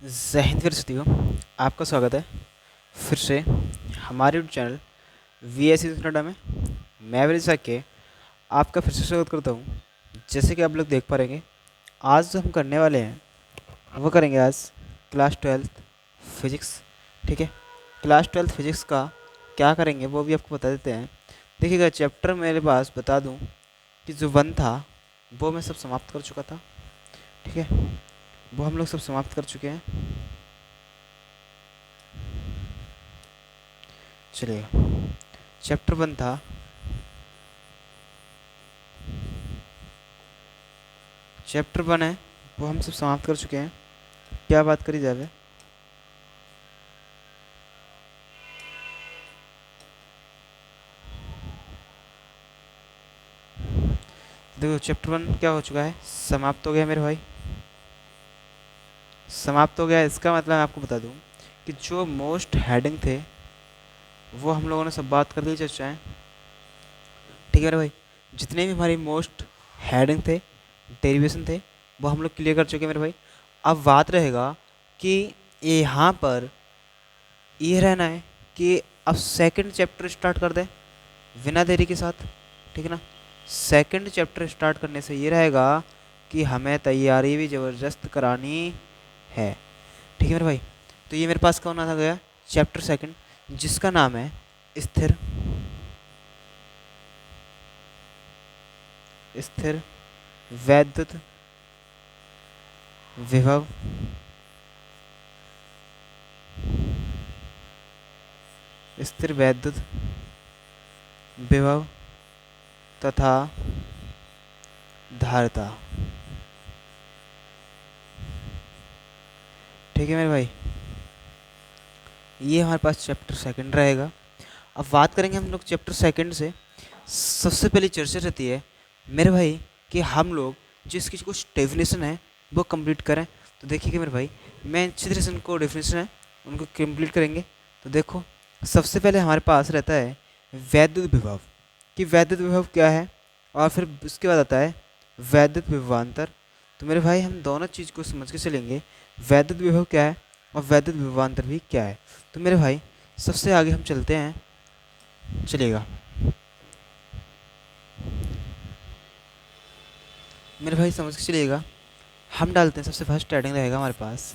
जय हिंद फिर साथियों, आपका स्वागत है फिर से हमारे YouTube channel V S Canada में। मैं विलिसा के आपका फिर से स्वागत करता हूँ। जैसे कि आप लोग देख पा रहे हैं, आज जो हम करने वाले हैं वो करेंगे आज क्लास 12th फिजिक्स। ठीक है, क्लास 12th फिजिक्स का क्या करेंगे वो भी आपको बता देते हैं। देखिएगा, चैप्टर मेरे पास बता दूँ कि जो 1 था वो मैं सब समाप्त कर चुका था। ठीक है, वो हम लोग सब समाप्त कर चुके हैं। चलिए, चैप्टर 1 था, चैप्टर 1 है वो हम सब समाप्त कर चुके हैं। क्या बात करी जाए? देखो, चैप्टर 1 क्या हो चुका है, समाप्त हो गया मेरे भाई, समाप्त हो गया। इसका मतलब मैं आपको बता दूं कि जो मोस्ट हेडिंग थे वो हम लोगों ने सब बात कर ली, चर्चाएं। ठीक है मेरे भाई, जितने भी हमारी मोस्ट हेडिंग थे, डेरिवेशन थे, वो हम लोग क्लियर कर चुके हैं मेरे भाई। अब बात रहेगा कि यहाँ पर ये रहना है कि अब सेकंड चैप्टर स्टार्ट कर दें बिना देरी के साथ। ठीक है ना, सेकंड चैप्टर स्टार्ट करने से ये रहेगा कि हमें तैयारी भी ज़बरदस्त करानी है। ठीक है मेरे भाई, तो ये मेरे पास कौन आ गया, चैप्टर सेकंड, जिसका नाम है स्थिर स्थिर वैद्युत विभव स्थिर वैद्युत विभव तथा धारिता। ठीक है मेरे भाई, ये हमारे पास चैप्टर सेकंड रहेगा। अब बात करेंगे हम लोग चैप्टर सेकंड से। सबसे पहली चर्चा रहती है मेरे भाई कि हम लोग जिस किसी कुछ डेफिनेशन है वो कंप्लीट करें। तो देखिए मेरे भाई, मैं अच्छी तरह से उनको डेफिनेशन है उनको कंप्लीट करेंगे। तो देखो, सबसे पहले हमारे पास रहता है वैद्युत विभव, कि वैद्युत विभव क्या है, और फिर उसके बाद आता है वैद्युत विभवांतर। तो मेरे भाई, हम दोनों चीज़ को समझ के चलेंगे, वैद्युत विभव क्या है और वैद्युत विभवांतर भी क्या है। तो मेरे भाई, सबसे आगे हम चलते हैं, चलिएगा मेरे भाई, समझ के चलिएगा। हम डालते हैं, सबसे फर्स्ट हेडिंग रहेगा हमारे पास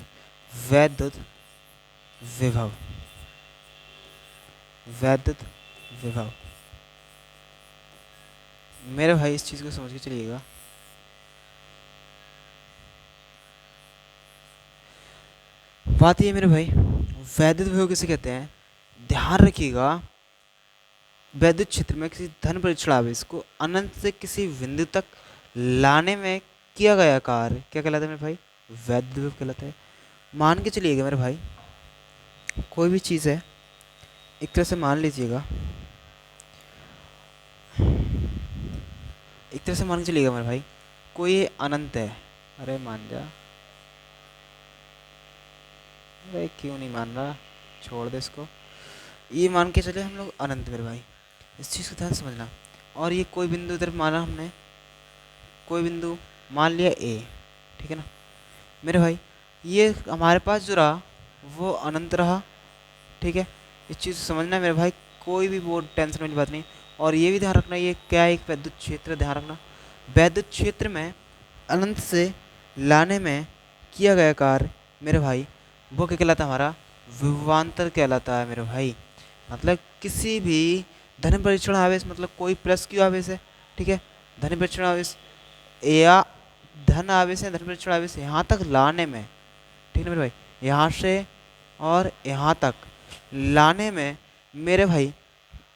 वैद्युत विभव, वैद्युत विभव। मेरे भाई, इस चीज़ को समझ के चलिएगा। बात ये मेरे भाई, वैद्युत विभव किसे कहते हैं, ध्यान रखिएगा। वैद्युत क्षेत्र में किसी धन परीक्षण आवेश को अनंत से किसी बिंदु तक लाने में किया गया कार्य क्या कहलाता है मेरे भाई, वैद्युत विभव कहलाता है। मान के चलिएगा मेरे भाई, कोई भी चीज़ है, एक तरह से मान लीजिएगा, एक तरह से मान के चलिएगा मेरे भाई, कोई अनंत है। अरे मान जा, अरे क्यों नहीं मान रहा, छोड़ दे इसको। ये मान के चले हम लोग अनंत मेरे भाई, इस चीज़ को ध्यान से समझना। और ये कोई बिंदु इधर माना हमने, कोई बिंदु मान लिया ए। ठीक है ना मेरे भाई, ये हमारे पास जो रहा वो अनंत रहा। ठीक है, इस चीज़ को समझना है मेरे भाई, कोई भी वो टेंशन वाली बात नहीं। और ये भी ध्यान रखना, ये क्या है, एक वैद्युत क्षेत्र, ध्यान रखना। वैद्युत क्षेत्र में अनंत से लाने में किया गया कार्य मेरे भाई, वो क्या कहलाता है, हमारा विभवांतर कहलाता है मेरे भाई। मतलब किसी भी धन परीक्षण आवेश, मतलब कोई प्लस क्यू आवेश है, ठीक है, धन परीक्षण आवेश या धन आवेश है, धन परीक्षण आवेश यहाँ तक लाने में, ठीक है मेरे भाई, यहाँ से और यहाँ तक लाने में मेरे भाई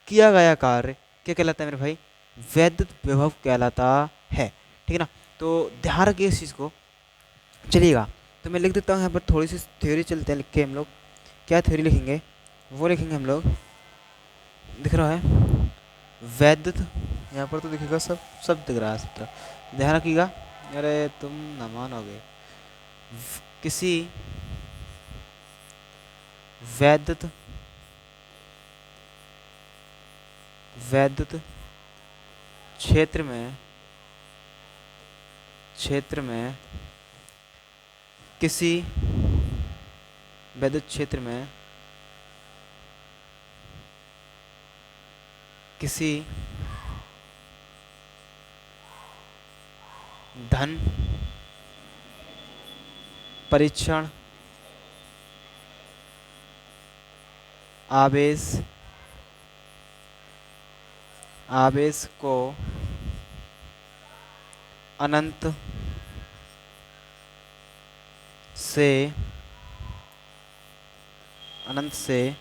किया गया कार्य क्या कहलाता है मेरे भाई, वैद्युत विभव कहलाता है। ठीक है ना, तो ध्यान रखिए इस चीज़ को। चलिएगा, तो मैं लिख देता हूँ यहाँ पर, थोड़ी सी थ्योरी चलते हैं लिख के हम लोग। क्या थ्योरी लिखेंगे, वो लिखेंगे हम लोग, दिख रहा है वैद्युत, यहाँ पर तो दिखेगा, सब सब दिख रहा है सब तरफ, ध्यान रखिएगा। अरे तुम न मानोगे, किसी वैद्युत वैद्युत क्षेत्र में किसी विद्युत क्षेत्र में किसी धन परीक्षण आवेश आवेश को अनंत से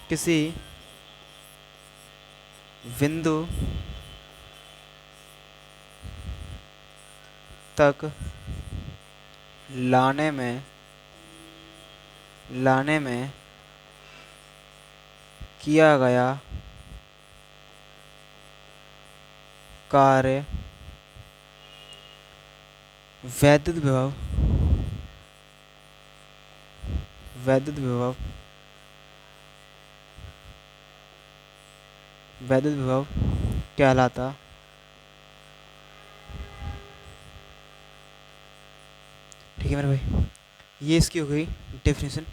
किसी बिंदु तक लाने में किया गया कार्य वैद्युत विभव कहलाता। ठीक है मेरे भाई, ये इसकी हो गई डेफिनेशन।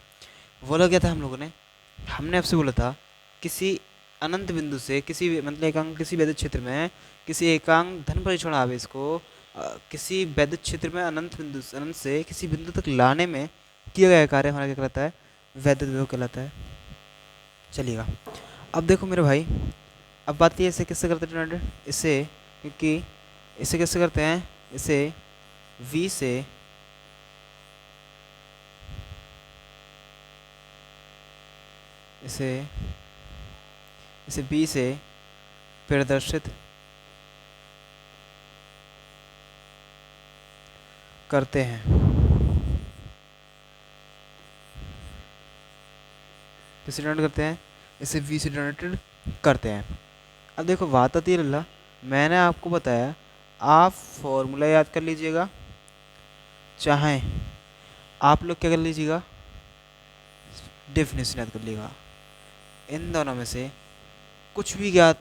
बोला क्या था हम लोगों ने, हमने आपसे बोला था किसी अनंत बिंदु से किसी मतलब एकांक किसी वैद्युत क्षेत्र में किसी एकांक धन परीक्षण आवेश को किसी वैद्युत क्षेत्र में अनंत से किसी बिंदु तक लाने में किया गया कार्य हमारा क्या कहलाता है, वैद्युत विभव कहलाता है। चलिएगा, अब देखो मेरे भाई, अब बात ये इसे किससे करते हैं, इसे क्योंकि इसे कैसे करते हैं, इसे V से इसे B से प्रदर्शित करते हैं। किसे डिनोट करते हैं, इसे V से डिनोटेड करते हैं। अब देखो बात आती है लल्ला, मैंने आपको बताया आप फॉर्मूला याद कर लीजिएगा, चाहे आप लोग क्या कर लीजिएगा, डेफिनेशन याद कर लीजिएगा। इन दोनों में से कुछ भी याद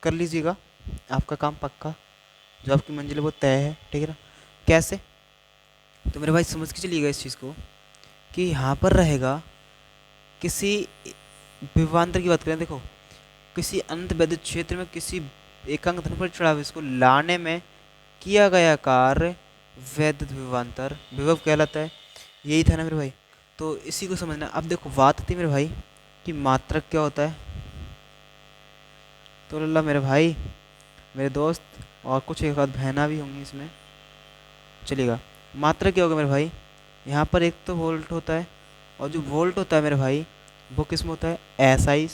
कर लीजिएगा, आपका काम पक्का, जो आपकी मंजिल है वो तय है। ठीक है ना। कैसे, तो मेरे भाई समझ के चलिएगा इस चीज़ को कि यहाँ पर रहेगा किसी विभवांतर की बात करें, देखो किसी अनंत विद्युत क्षेत्र में किसी एकांक धन पर चढ़ाव इसको लाने में किया गया कार्य वैद्युत विभवांतर विभव कहलाता है। यही था ना मेरे भाई, तो इसी को समझना। अब देखो बात आती है मेरे भाई कि मात्रक क्या होता है, तो लल्ला मेरे भाई मेरे दोस्त और कुछ एक आध बहना भी होंगी इसमें, चलिएगा। मात्रक क्या होगा मेरे भाई, यहाँ पर एक तो वोल्ट होता है, और जो वोल्ट होता है मेरे भाई वो किस में होता है, SI।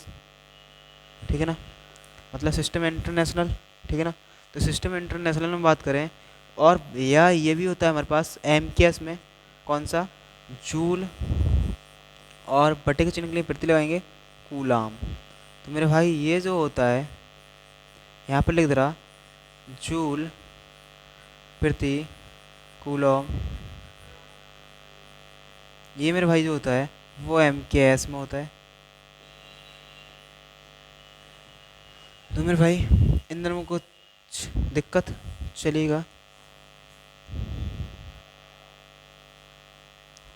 ठीक है ना, मतलब सिस्टम इंटरनेशनल। ठीक है ना, तो सिस्टम इंटरनेशनल में बात करें, और या ये भी होता है हमारे पास MKS में, कौन सा, जूल, और बटे के चिन्ह के लिए प्रति लगाएंगे कूलाम। तो मेरे भाई ये जो होता है यहाँ पर लिख दे रहा, जूल प्रति कूलम, ये मेरे भाई जो होता है वो MKS में होता है। तो मेरे भाई इन दोनों में कुछ दिक्कत, चलिएगा।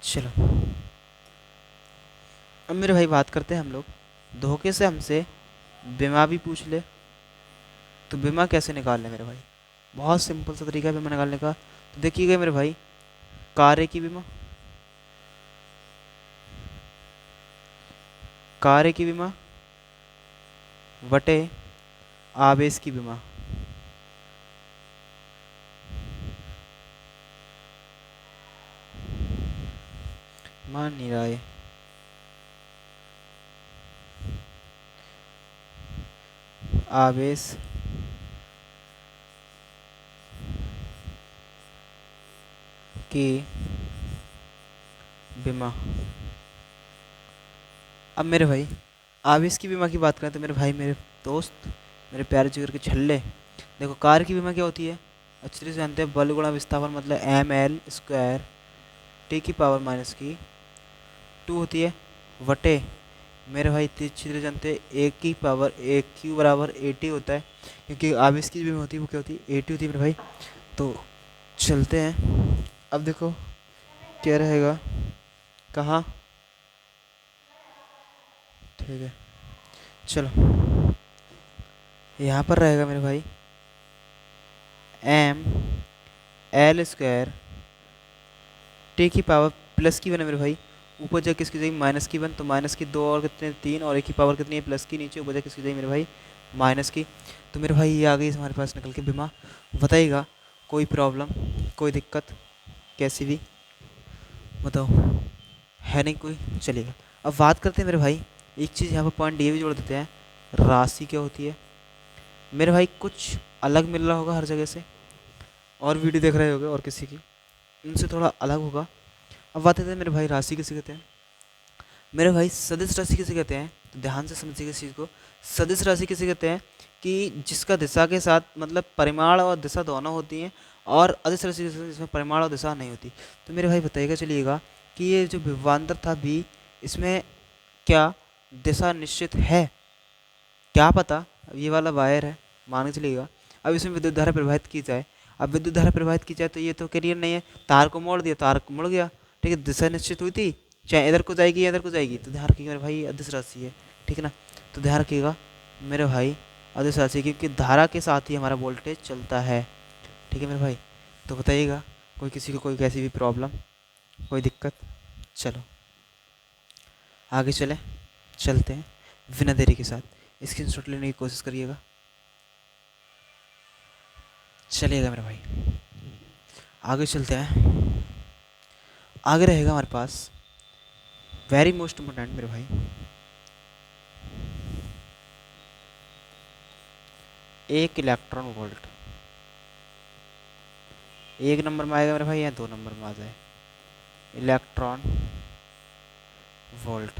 चलो अब मेरे भाई बात करते हैं हम लोग, धोखे से हमसे बीमा भी पूछ ले तो बीमा कैसे निकाल लें मेरे भाई, बहुत सिंपल सा तरीका है बीमा निकालने का। तो देखिएगा मेरे भाई, कार्य की बीमा वटे आवेश की बीमा, मान नहीं रहा है, आवेश की बीमा। अब मेरे भाई आवेश की बीमा की बात करें तो मेरे भाई मेरे दोस्त मेरे प्यारे जिगर के छल्ले, देखो कार की बीमा क्या होती है, अच्छी तरह से जानते हैं, बल गुणा विस्थापन मतलब ml² T की पावर माइनस की 2 होती है, वटे मेरे भाई इतनी अच्छी तरह जानते हैं एक की पावर एक Q बराबर 80 होता है, क्योंकि आवेश की बीमा होती है वो क्या होती है 80 होती है मेरे भाई। तो चलते हैं, अब देखो क्या रहेगा, कहाँ, ठीक है, चलो यहाँ पर रहेगा मेरे भाई एम एल स्क्वायर टी की पावर प्लस की वन है मेरे भाई। ऊपर जगह किसकी जाएगी माइनस की वन, तो माइनस की दो और कितने तीन, और एक की पावर कितनी है प्लस की, नीचे ऊपर जगह किसकी जाएगी मेरे भाई माइनस की। तो मेरे भाई ये आ गई हमारे पास निकल के बीमा। बताइएगा कोई प्रॉब्लम, कोई दिक्कत कैसी भी बताओ, है नहीं कोई? चलेगा। अब बात करते हैं मेरे भाई, एक चीज़ यहाँ पर पॉइंट ये भी जोड़ देते हैं, राशि क्या होती है मेरे भाई। कुछ अलग मिल रहा होगा हर जगह से, और वीडियो देख रहे होगे और किसी की, उनसे थोड़ा अलग होगा। अब बात करते हैं मेरे भाई, राशि किसे कहते हैं मेरे भाई? सदिश राशि किसे कहते हैं? तो ध्यान से समझिएगा इस चीज़ को। सदिश राशि किसे कहते हैं कि जिसका दिशा के साथ मतलब परिमाण और दिशा दोनों होती हैं, और अदिश राशि जिसमें परिमाण और दिशा नहीं होती। तो मेरे भाई बताइएगा चलिएगा कि ये जो विभवांतर था बी, इसमें क्या दिशा निश्चित है? क्या पता, अब ये वाला वायर है मान के चलिएगा, अब इसमें विद्युत धारा प्रवाहित की जाए। अब विद्युत धारा प्रवाहित की जाए तो ये तो कैरियर नहीं है, तार को मोड़ दिया, तार मुड़ गया, ठीक है, दिशा निश्चित हुई थी, चाहे इधर को जाएगी या इधर को जाएगी। तो ध्यान रखिएगा मेरे भाई अदिश राशि है, ठीक है ना। तो ध्यान रखिएगा मेरे भाई अदिश राशि, क्योंकि धारा के साथ ही हमारा वोल्टेज चलता है, ठीक है मेरे भाई। तो बताइएगा कोई किसी को कोई कैसी भी प्रॉब्लम, कोई दिक्कत? चलो आगे चलते हैं बिना देरी के साथ। स्क्रीनशॉट लेने की कोशिश करिएगा। चलिएगा मेरे भाई आगे चलते हैं। आगे रहेगा हमारे पास वेरी मोस्ट इम्पोर्टेंट मेरे भाई, एक इलेक्ट्रॉन वोल्ट। एक नंबर में आएगा मेरे भाई या दो नंबर में आ जाए? Electron volt.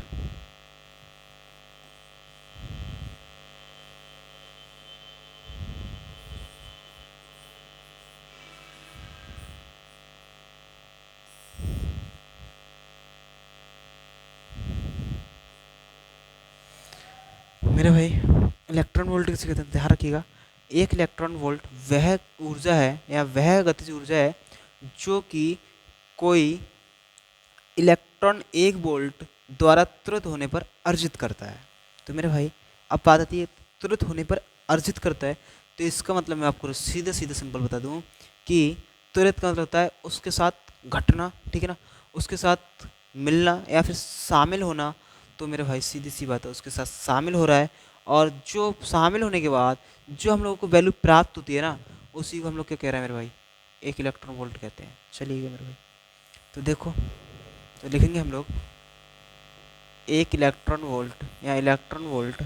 मेरे भाई इलेक्ट्रॉन वोल्ट किसे कहते हैं? ध्यान रखिएगा, एक इलेक्ट्रॉन वोल्ट वह ऊर्जा है या वह गतिज ऊर्जा है जो कि कोई इलेक्ट्रॉन एक वोल्ट द्वारा त्वरित होने पर अर्जित करता है। तो मेरे भाई अब बात आती है त्वरित होने पर अर्जित करता है, तो इसका मतलब मैं आपको सीधे सीधे सिंपल बता दूं कि त्वरित का मतलब होता है उसके साथ घटना, ठीक है ना, उसके साथ मिलना या फिर शामिल होना। तो मेरे भाई सीधी सी बात है, उसके साथ शामिल हो रहा है, और जो शामिल होने के बाद जो हम लोगों को वैल्यू प्राप्त होती है ना, उसी को हम लोग क्या कह रहे हैं मेरे भाई? एक इलेक्ट्रॉन वोल्ट कहते हैं। चलिए मेरे भाई तो देखो, तो लिखेंगे हम लोग एक इलेक्ट्रॉन वोल्ट या इलेक्ट्रॉन वोल्ट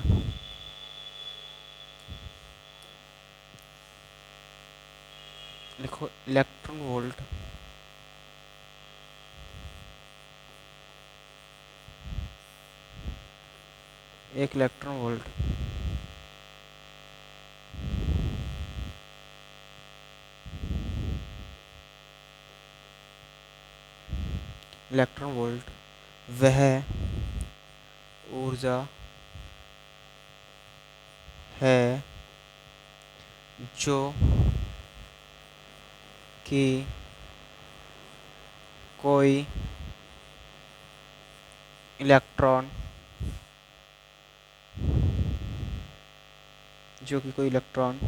लिखो, इलेक्ट्रॉन वोल्ट एक इलेक्ट्रॉन वोल्ट इलेक्ट्रॉन वोल्ट वह ऊर्जा है जो कि कोई इलेक्ट्रॉन जो कि कोई इलेक्ट्रॉन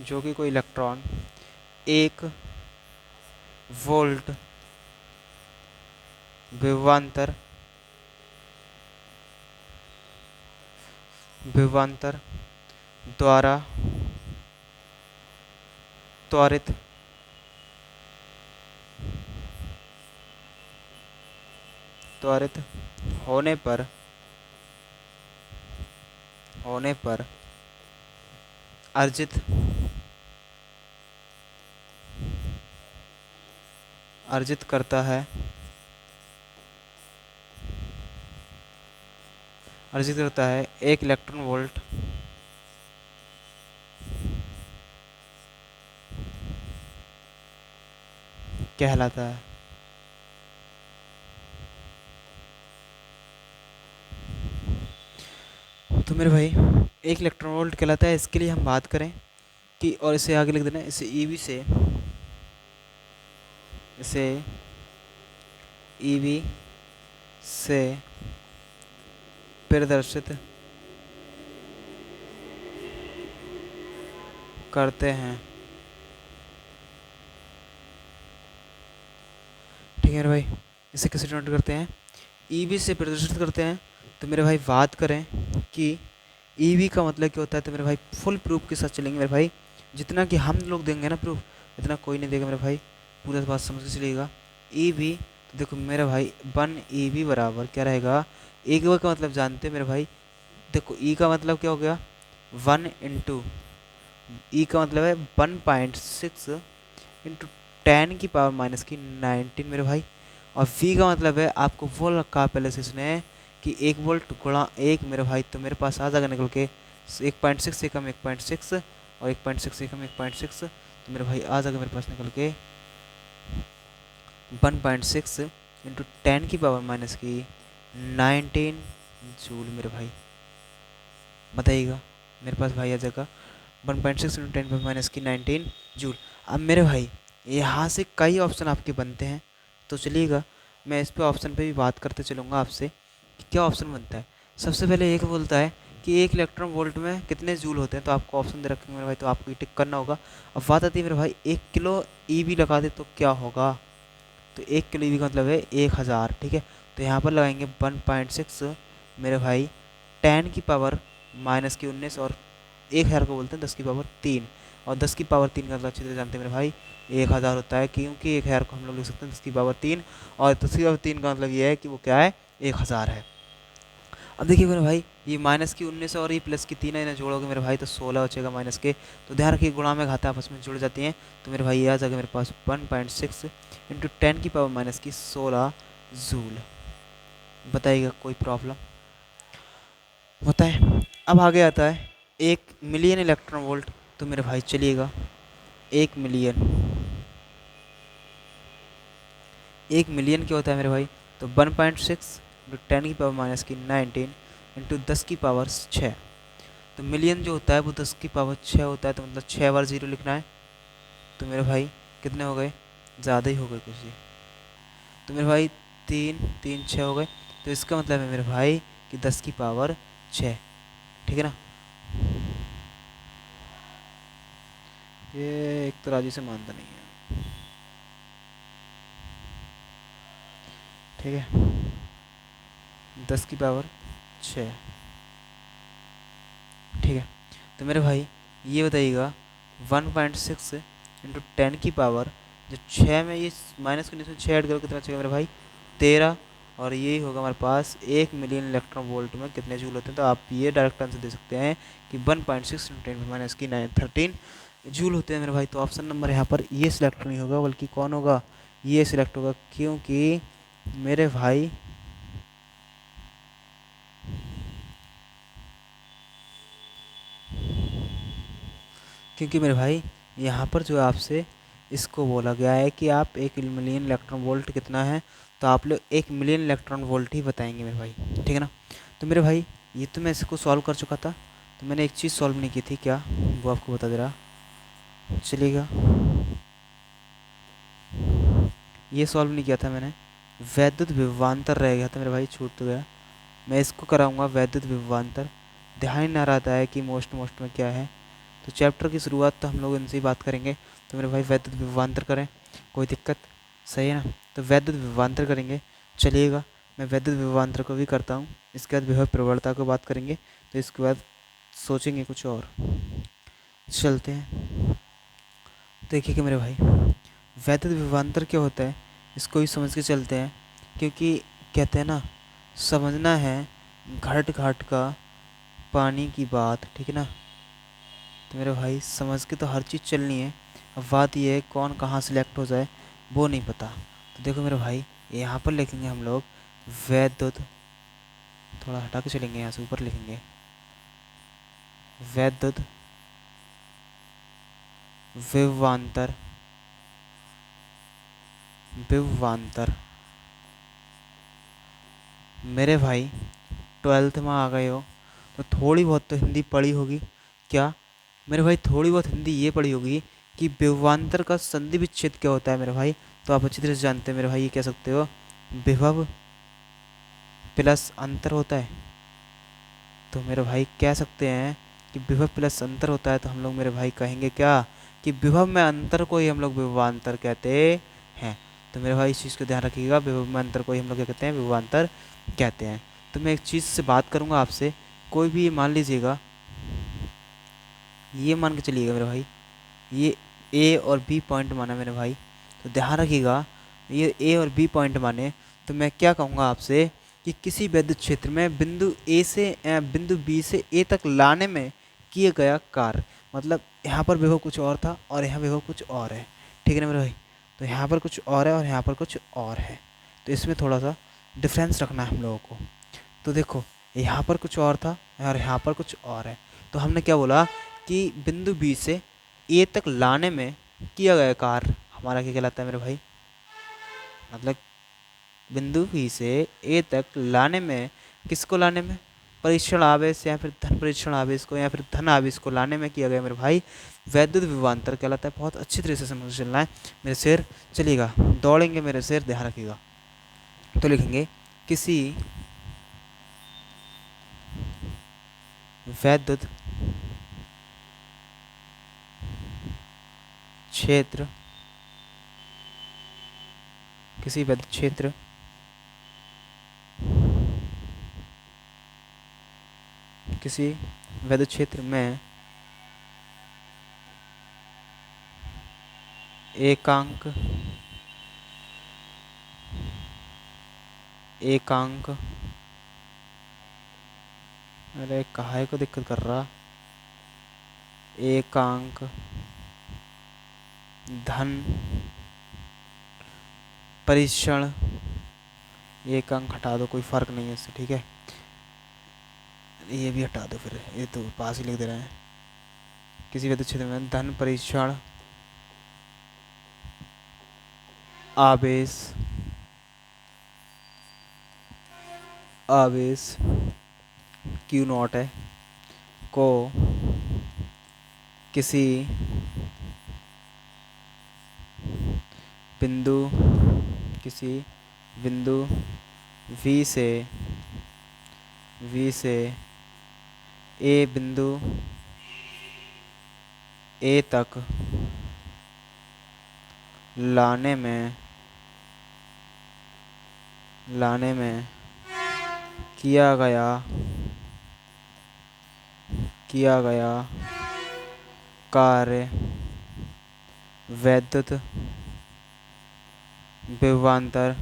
जो कि कोई इलेक्ट्रॉन एक वोल्ट विभवांतर द्वारा त्वरित होने पर अर्जित करता है, एक इलेक्ट्रॉन वोल्ट कहलाता है। तो मेरे भाई एक इलेक्ट्रॉन वोल्ट कहलाता है। इसके लिए हम बात करें कि, और इसे आगे लिख देना, इसे ईवी से इसे ईवी से प्रदर्शित करते हैं। ठीक है मेरे भाई, इसे कैसे डिनोट करते हैं, ईवी से प्रदर्शित करते हैं। तो मेरे भाई बात करें कि ईवी का मतलब क्या होता है, तो मेरे भाई फुल प्रूफ के साथ चलेंगे मेरे भाई। जितना कि हम लोग देंगे ना प्रूफ, इतना कोई नहीं देगा मेरे भाई, पूरा बात समझ के चलिएगा। ईवी, तो देखो मेरे भाई 1 EV बराबर क्या रहेगा, एक का मतलब जानते हैं मेरे भाई। देखो ई का मतलब क्या हो गया, 1 ई का मतलब है 1.6 इंटू 10⁻⁻⁹ मेरे भाई। और वी का मतलब है, आपको वो रखा पहले से इसने कि 1 वोल्ट गुणा 1 मेरे भाई, तो मेरे पास आ जाएगा निकल के 1.6 से कम 1.6 और 1.6 से कम 1.6, तो मेरे भाई आ जाएगा मेरे पास निकल के 1.6 इंटू 10⁻⁻⁹ जूल मेरे भाई। बताइएगा, मेरे पास भाई आ जाएगा 1.6 इंटू 10⁻⁻⁹ जूल। अब मेरे भाई यहाँ से कई ऑप्शन आपके बनते हैं, तो चलिएगा मैं इस पे ऑप्शन पे भी बात करते चलूँगा आपसे कि क्या ऑप्शन बनता है। सबसे पहले एक बोलता है कि 1 इलेक्ट्रॉन वोल्ट में कितने जूल होते हैं, तो आपको ऑप्शन दे रखेंगे मेरे भाई, तो आपको ये टिक करना होगा। अब बात आती है मेरे भाई 1 किलो ईवी लगा दे तो क्या होगा, तो 1 किलो ईवी का मतलब है 1000। ठीक है, तो यहाँ पर लगाएंगे 1.6 मेरे भाई 10⁻⁻⁻⁰ और 1000 को बोलते हैं 10⁻3, और 10⁻3 का मतलब अच्छी तरह जानते हैं मेरे भाई 1000 होता है, क्योंकि 1000 को हम लोग लिख सकते हैं 10⁻3, और 10⁻3 का मतलब ये है कि वो क्या है, 1000 है। अब देखिए मेरे भाई, ये -19 और ये +3 है, इन्हें जोड़ोगे मेरे भाई तो 16 बचेगा माइनस के, तो ध्यान रखिए गुणा में घाता आपस में जुड़ जाती हैं। तो मेरे भाई ये आ जाएगा मेरे पास 1.6 इंटू 10⁻⁻⁻16 जूल। बताइएगा कोई प्रॉब्लम होता है। अब आगे आता है 1 मिलियन इलेक्ट्रॉन वोल्ट। तो मेरे भाई चलिएगा 1 मिलियन क्या होता है मेरे भाई, तो 1.6 इंटू 10⁻⁻⁹ इंटू 10⁻6। तो मिलियन जो होता है वो 10⁻6 होता है, तो मतलब 6 बार 0 लिखना है। तो मेरे भाई कितने हो गए, ज़्यादा ही हो गए कुछ ही, तो मेरे भाई 3 3 6 हो गए। तो इसका मतलब है मेरे भाई कि 10⁻6। ठीक है ना, ये एक तो राजी से मानता नहीं है। ठीक है, 10⁻6। ठीक है, तो मेरे भाई ये बताइएगा 1.6 इंटू 10 जो 6 में ये माइनस को नीचे 6 ऐड करो कितना चाहिए मेरे भाई, 13। और यही होगा हमारे पास 1 मिलियन इलेक्ट्रॉन वोल्ट में कितने जूल होते हैं। तो आप ये डायरेक्ट आंसर दे सकते हैं कि 1.6 इंटू 10⁻⁻⁻13 जूल होते हैं मेरे भाई। तो ऑप्शन नंबर यहाँ पर ये सिलेक्ट नहीं होगा, बल्कि कौन होगा, ये सिलेक्ट होगा, क्योंकि मेरे भाई यहाँ पर जो आपसे इसको बोला गया है कि आप 1 मिलियन इलेक्ट्रॉन वोल्ट कितना है, तो आप लोग 1 मिलियन इलेक्ट्रॉन वोल्ट ही बताएंगे मेरे भाई। ठीक है ना, तो मेरे भाई ये तो मैं इसको सॉल्व कर चुका था, तो मैंने एक चीज़ सॉल्व नहीं की थी, क्या वो आपको बता दे रहा चलिएगा। ये सॉल्व नहीं किया था मैंने, वैद्युत विभवांतर रह गया था मेरे भाई, छूट तो गया। मैं इसको कराऊंगा वैद्युत विभवांतर। ध्यान ना रहता है कि मोस्ट में क्या है, तो चैप्टर की शुरुआत तो हम लोग इनसे ही बात करेंगे। तो मेरे भाई वैद्युत विभवांतर करें, कोई दिक्कत, सही है ना, तो वैद्युत विभवांतर करेंगे। चलिएगा मैं वैद्युत विभवांतर को भी करता हूँ, इसके बाद विभव प्रवणता को बात करेंगे, तो इसके बाद सोचेंगे कुछ और। चलते हैं, देखिए कि मेरे भाई वैद्युत विभवांतर क्या होता है, इसको ही समझ के चलते हैं, क्योंकि कहते हैं ना, समझना है घाट घाट का पानी की बात। ठीक है ना, तो मेरे भाई समझ के तो हर चीज़ चलनी है। अब बात ये है कौन कहाँ सेलेक्ट हो जाए वो नहीं पता। तो देखो मेरे भाई यहाँ पर लिखेंगे हम लोग वैद्युत, थोड़ा हटा के चलेंगे, यहाँ से ऊपर लिखेंगे वैद्युत विभवांतर। विभवांतर मेरे भाई 12th में आ गए हो तो थोड़ी बहुत तो हिंदी पढ़ी होगी क्या, मेरे भाई थोड़ी बहुत हिंदी ये पढ़ी होगी कि विभवांतर का संधि विच्छेद क्या होता है मेरे भाई, तो आप अच्छी तरह से जानते हैं मेरे भाई, ये कह सकते हो विभव प्लस अंतर होता है। तो मेरे भाई कह सकते हैं कि विभव प्लस अंतर होता है, तो हम लोग मेरे भाई कहेंगे क्या, कि विभव में अंतर को ही हम लोग विभवांतर कहते हैं। तो मेरे भाई इस चीज़ को ध्यान रखिएगा, विभव में अंतर को ही हम लोग क्या कहते हैं, विभवांतर कहते हैं। तो मैं एक चीज़ से बात करूँगा आपसे, कोई भी ये मान लीजिएगा, ये मान के चलिएगा मेरे भाई, ये ए और बी पॉइंट माना मेरे भाई, तो ध्यान रखिएगा ये ए और बी पॉइंट माने, तो मैं क्या कहूँगा आपसे कि किसी विद्युत क्षेत्र में बिंदु ए से बिंदु बी से ए तक लाने में किया गया कार्य, मतलब यहाँ पर विभव कुछ और था और यहाँ विभव कुछ और है, ठीक है ना मेरे भाई। तो यहाँ पर कुछ और है और यहाँ पर कुछ और है, तो इसमें थोड़ा सा डिफरेंस रखना है हम लोगों को। तो देखो यहाँ पर कुछ और था और यहाँ पर कुछ और है, तो हमने क्या बोला कि बिंदु बी से ए तक लाने में किया गया कार्य हमारा क्या कहलाता है मेरे भाई, मतलब बिंदु बी से ए तक लाने में, किसको लाने में, परीक्षण आवेश या फिर धन परीक्षण आवेश को या फिर धन आवेश को लाने में किया गया मेरे भाई वैद्युत विभवांतर कहलाता है। बहुत अच्छी तरह से समझ चलना है मेरे शेर, चलिएगा दौड़ेंगे मेरे शेर, ध्यान रखिएगा। तो लिखेंगे किसी वैद्युत क्षेत्र, किसी वैद्युत क्षेत्र किसी वैद्युत क्षेत्र में एकांक अरे काहे को दिक्कत कर रहा, एकांक धन परीक्षण, एक अंक हटा दो, कोई फर्क नहीं है इससे, ठीक है, ये भी हटा दो, फिर ये तो पास ही लिख दे रहे हैं। किसी विद्युत क्षेत्र में धन परीक्षण आवेश क्यू नॉट है को किसी बिंदु वी से ए बिंदु ए तक लाने में किया गया कार्य वैद्युत विभवांतर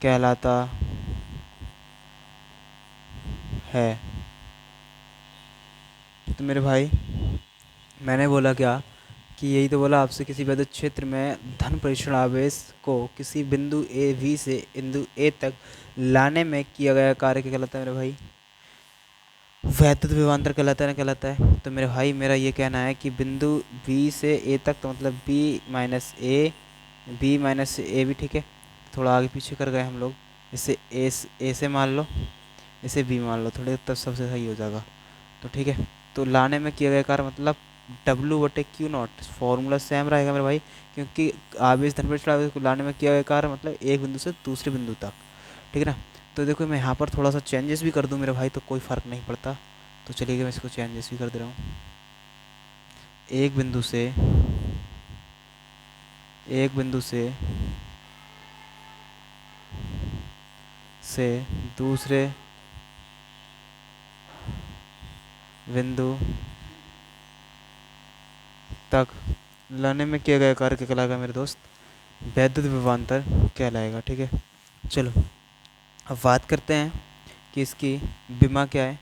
कहलाता है। तो मेरे भाई मैंने बोला क्या, कि यही तो बोला आपसे, किसी विद्युत क्षेत्र में धन परीक्षण आवेश को किसी बिंदु ए वी से बिंदु ए तक लाने में किया गया कार्य क्या कहलाता है मेरे भाई, वैद्युत विभवांतर कहलाता है। तो मेरे भाई मेरा ये कहना है कि बिंदु बी से ए तक, तो मतलब बी माइनस ए भी, ठीक है, थोड़ा आगे पीछे कर गए हम लोग, इसे ए से मान लो, इसे बी मान लो, थोड़े तब सबसे सही हो जाएगा। तो ठीक है, तो लाने में किया गया कार्य मतलब W/Q0, फॉर्मूला सेम रहेगा मेरे भाई, क्योंकि आवेश धन परीक्षण आवेश को लाने में किया गया कार्य मतलब एक बिंदु से दूसरे बिंदु तक, ठीक है ना। तो देखो मैं यहाँ पर थोड़ा सा चेंजेस भी कर दूँ मेरे भाई, तो कोई फ़र्क नहीं पड़ता, तो चलिए मैं इसको चेंजेस भी कर दे रहा हूँ। एक बिंदु से दूसरे बिंदु तक लाने में किया गया कार्य क्या कहलाएगा मेरे दोस्त, वैद्युत विभवांतर कहलाएगा, ठीक है। चलो अब बात करते हैं कि इसकी विमा क्या है।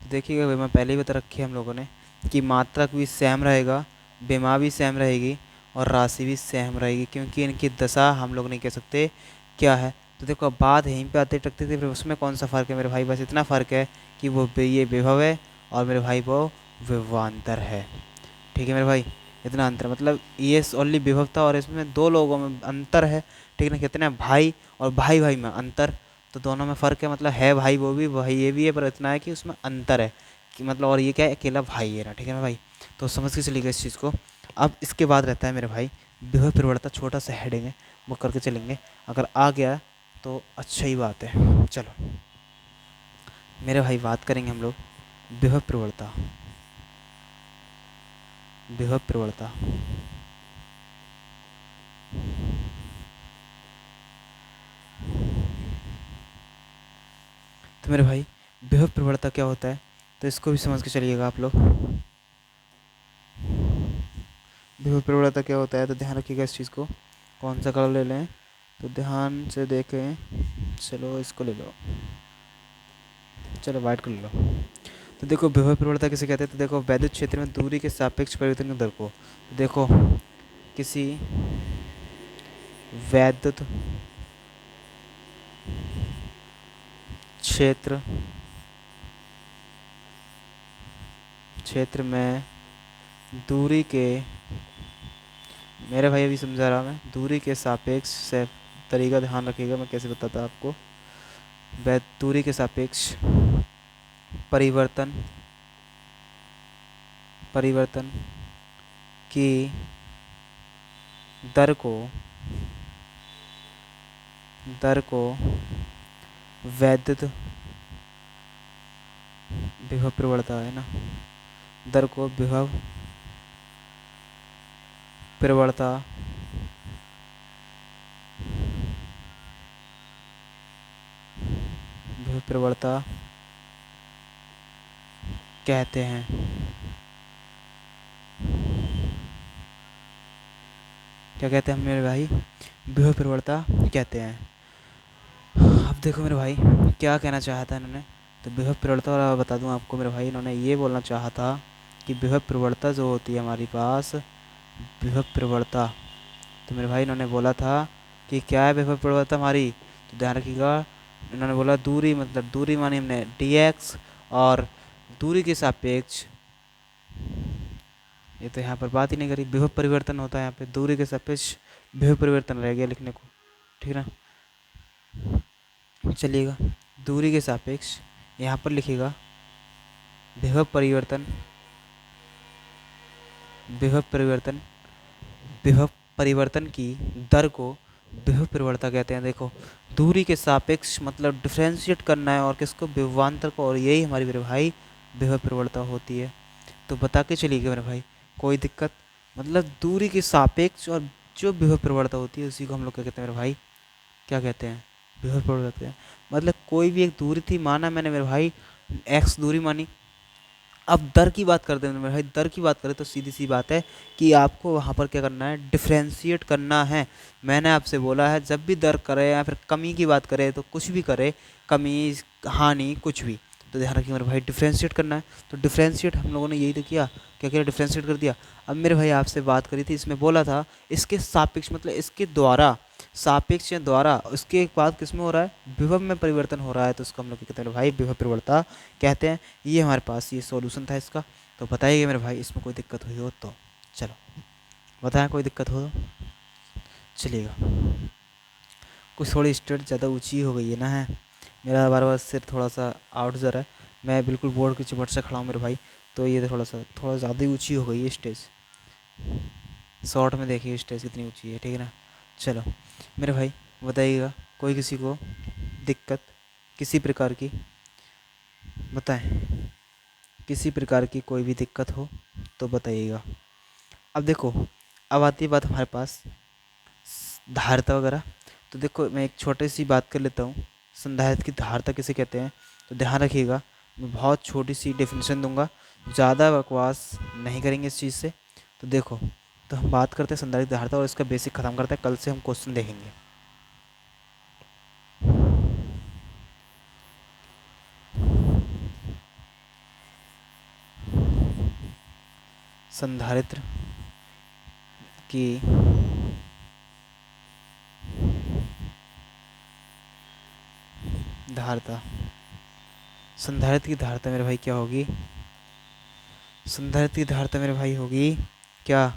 तो देखिएगा विमा पहले ही बता रखी है हम लोगों ने कि मात्रक भी सेम रहेगा, विमा भी सेम रहेगी और राशि भी सेम रहेगी, क्योंकि इनकी दशा हम लोग नहीं कह सकते क्या है। तो देखो अब बात यहीं पे आते टकते थे, फिर उसमें कौन सा फ़र्क है मेरे भाई, बस इतना फ़र्क है कि वो ये विभव है और मेरे भाई वो विभवांतर है, ठीक है मेरे भाई, इतना अंतर, मतलब ये ओनली विभव था और इसमें दो लोगों में अंतर है, ठीक है ना, कितने भाई और भाई में अंतर, तो दोनों में फ़र्क है, मतलब है भाई वो भी भाई ये भी है, पर इतना है कि उसमें अंतर है कि मतलब, और ये क्या है, अकेला भाई है ना, ठीक है ना भाई। तो समझ के चलिएगा इस चीज़ को। अब इसके बाद रहता है मेरे भाई विभव प्रवणता, छोटा सा हेडिंग है, वो करके चलेंगे। अगर आ गया तो अच्छा ही बात है। चलो मेरे भाई बात करेंगे हम लोग विभव प्रवणता। विभव प्रवणता तो मेरे भाई विभव प्रवणता क्या होता है, तो इसको भी समझ के चलिएगा आप लोग। विभव प्रवणता क्या होता है तो ध्यान रखिएगा इस चीज़ को। कौन सा कलर ले लें तो ध्यान से देखें। चलो इसको ले लो, चलो वाइट को ले लो। तो देखो विभव प्रवणता किसे कहते हैं, तो देखो वैद्युत क्षेत्र में दूरी के सापेक्ष परिवर्तन की दर को, तो देखो किसी वैद्युत क्षेत्र क्षेत्र में दूरी के, मेरे भाई अभी समझा रहा मैं, दूरी के सापेक्ष से, तरीका ध्यान रखिएगा मैं कैसे बताता आपको। दूरी के सापेक्ष परिवर्तन परिवर्तन की दर को वैद्युत विभव प्रवणता है ना, दर को विभव प्रवणता विभव प्रवणता कहते हैं। क्या कहते हैं मेरे भाई, विभव प्रवणता कहते हैं। अब देखो मेरे भाई क्या कहना चाहा था इन्होंने, तो विभव प्रवणता बता दूं आपको मेरे भाई, इन्होंने ये बोलना चाहा था कि विभव प्रवणता जो होती है हमारे पास, विभव प्रवणता, तो मेरे भाई इन्होंने बोला था कि क्या है विभव प्रवणता हमारी, तो ध्यान रखिएगा। इन्होंने बोला दूरी, मतलब दूरी मानी हमने dx, और दूरी के सापेक्ष, ये तो यहाँ पर बात ही नहीं करी, विभव परिवर्तन होता है यहाँ पे, दूरी के सापेक्ष विभव परिवर्तन रह गया लिखने को, ठीक है ना। चलिएगा दूरी के सापेक्ष यहाँ पर लिखिएगा विभव परिवर्तन, विभव परिवर्तन विभव परिवर्तन की दर को विभव प्रवणता कहते हैं। देखो दूरी के सापेक्ष मतलब डिफ्रेंशिएट करना है, और किसको, विभवांतर को, और यही हमारी मेरे भाई विभव प्रवणता होती है। तो बता के चलिएगा मेरे भाई, कोई दिक्कत, मतलब दूरी के सापेक्ष और जो विभव प्रवणता होती है उसी को हम लोग क्या कहते हैं मेरे भाई, क्या कहते हैं, विभव प्रवणता कहते हैं। मतलब कोई भी एक दूरी थी, माना मैंने मेरे भाई x दूरी मानी, अब दर की बात करते हैं मेरे भाई, दर की बात करें तो सीधी सी बात है कि आपको वहाँ पर क्या करना है, डिफ्रेंशिएट करना है। मैंने आपसे बोला है जब भी दर करे या फिर कमी की बात करें, तो कुछ भी करे, कमी हानि कुछ भी, तो ध्यान रखिए मेरे भाई डिफ्रेंशिएट करना है। तो डिफ्रेंशिएट हम लोगों ने यही तो किया, क्या किया, डिफ्रेंशिएट कर दिया। अब मेरे भाई आपसे बात करी थी, इसमें बोला था इसके सापेक्ष, मतलब इसके द्वारा, सापेक्ष या द्वारा, उसके एक बाद किसमें हो रहा है, विभव में परिवर्तन हो रहा है, तो उसको हम लोग क्या कहते हैं भाई, विभव प्रवणता कहते हैं। ये हमारे पास ये सॉल्यूशन था इसका। तो बताइए मेरे भाई इसमें कोई दिक्कत हुई हो तो, चलो बताएं कोई दिक्कत हो तो। चलिएगा कुछ थोड़ी स्टेट ज़्यादा ऊंची हो गई है ना, है मेरा बार बार सिर थोड़ा सा आउट जा रहा है, मैं बिल्कुल बोर्ड के चिपट से खड़ा हूँ मेरे भाई, तो ये थोड़ा ज़्यादा ही ऊंची हो गई है स्टेज। शॉर्ट में देखिए स्टेज कितनी ऊंची है, ठीक है ना। चलो मेरे भाई बताइएगा, कोई किसी को दिक्कत किसी प्रकार की, बताएं किसी प्रकार की कोई भी दिक्कत हो तो बताइएगा। अब देखो अब आती है बात हमारे पास धारिता वगैरह। तो देखो मैं एक छोटी सी बात कर लेता हूँ, संधारित्र की धारिता किसे कहते हैं, तो ध्यान रखिएगा मैं बहुत छोटी सी डेफिनेशन दूंगा, ज़्यादा बकवास नहीं करेंगे इस चीज़ से। तो देखो, तो हम बात करते हैं संधारित्र की धारिता और इसका बेसिक ख़त्म करते हैं, कल से हम क्वेश्चन देखेंगे। संधारित्र की धारिता, संधारित्र की धारिता मेरे भाई क्या होगी, संधारित्र की धारिता मेरे भाई होगी क्या,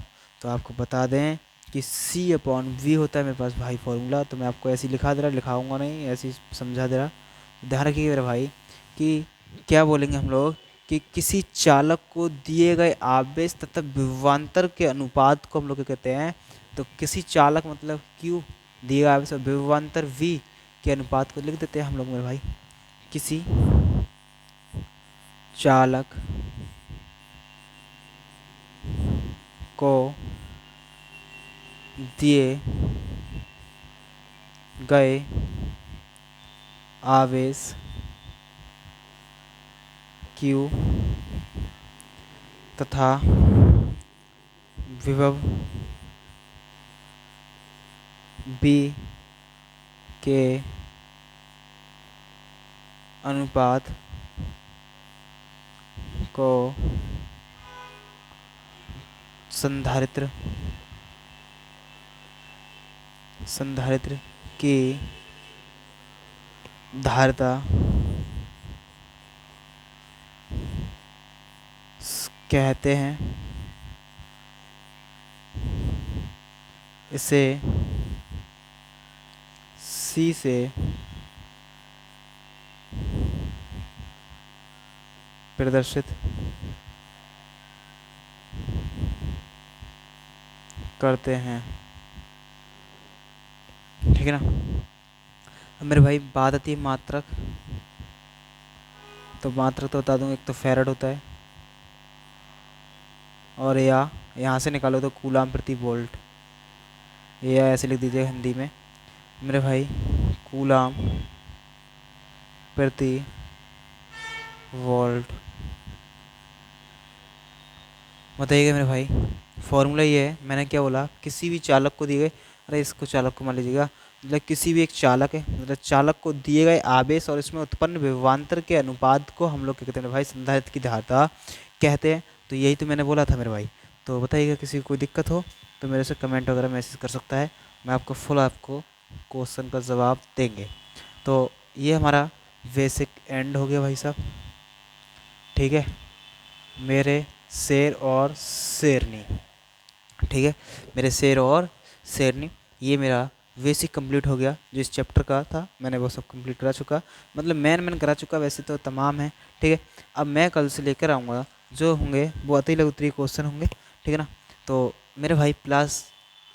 तो आपको बता दें कि C/V होता है मेरे पास भाई फॉर्मूला, तो मैं आपको ऐसे ही लिखा दे रहा, लिखाऊंगा नहीं, ऐसे ही समझा दे रहा। ध्यान रखिए मेरे भाई कि क्या बोलेंगे हम लोग कि किसी चालक को दिए गए आवेश तथा विभवांतर के अनुपात को हम लोग क्या कहते हैं, तो किसी चालक मतलब Q दिए गए आवेश और विभवांतर V के अनुपात को लिख देते हैं हम लोग मेरे भाई। किसी चालक को दिए गए आवेश Q तथा विभव B के अनुपात को संधारित्र की धारिता कहते हैं। इसे C से प्रदर्शित करते हैं, ठीक है ना। अब मेरे भाई बात आती है मात्रक। तो मात्रक तो बता दूँ, एक तो फैराड होता है और या यहाँ से निकालो तो कूलाम प्रति वोल्ट, या ऐसे लिख दीजिए हिंदी में मेरे भाई, कूलाम प्रति वोल्ट। बताइएगा मेरे भाई, फॉर्मूला ये है, मैंने क्या बोला, किसी भी चालक को दिए गए, अरे इसको चालक को मान लीजिएगा, मतलब किसी भी एक चालक है, मतलब चालक को दिए गए आवेश और इसमें उत्पन्न विभवांतर के अनुपात को हम लोग क्या कहते हैं भाई, संधारित्र की धारिता कहते हैं। तो यही तो मैंने बोला था मेरे भाई। तो बताइएगा किसी को कोई दिक्कत हो तो मेरे से कमेंट वगैरह मैसेज कर सकता है, मैं आपको क्वेश्चन का जवाब देंगे। तो ये हमारा बेसिक एंड हो गया भाई साहब, ठीक है। मेरे शेर और शेरनी, ठीक है, मेरे शेर और शेरनी, ये मेरा बेसिक कंप्लीट हो गया। जो इस चैप्टर का था मैंने वो सब कंप्लीट करा चुका, मतलब मैन करा चुका, वैसे तो तमाम है, ठीक है। अब मैं कल से लेकर आऊँगा, जो होंगे वो अति लघु उत्तरीय क्वेश्चन होंगे, ठीक है ना। तो मेरे भाई प्लस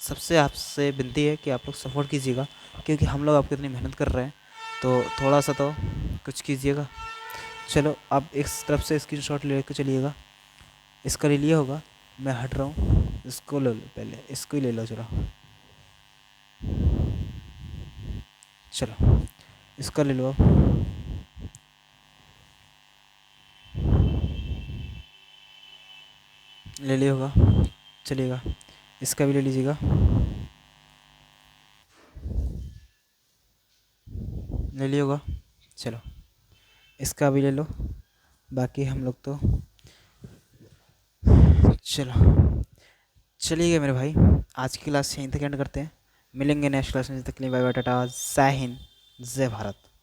सबसे आपसे विनती है कि आप लोग सपोर्ट कीजिएगा, क्योंकि हम लोग आपको इतनी मेहनत कर रहे हैं, तो थोड़ा सा तो कुछ कीजिएगा। चलो आप इस तरफ से स्क्रीनशॉट ले कर चलिएगा, इसका ले लिया होगा, मैं हट रहा हूँ, इसको ले लो, पहले इसको ही ले लो, चलो चलो इसका ले लो, ले लिया होगा, चलिएगा इसका भी ले लीजिएगा, ले लिया होगा, चलो इसका भी ले लो, बाकी हम लोग तो चलो चलिएगा मेरे भाई, आज की क्लास यहीं तक एंड करते हैं, मिलेंगे नेक्स्ट क्लास में। जब तक के लिए बाय बाय, टाटा, जय हिंद, जय भारत।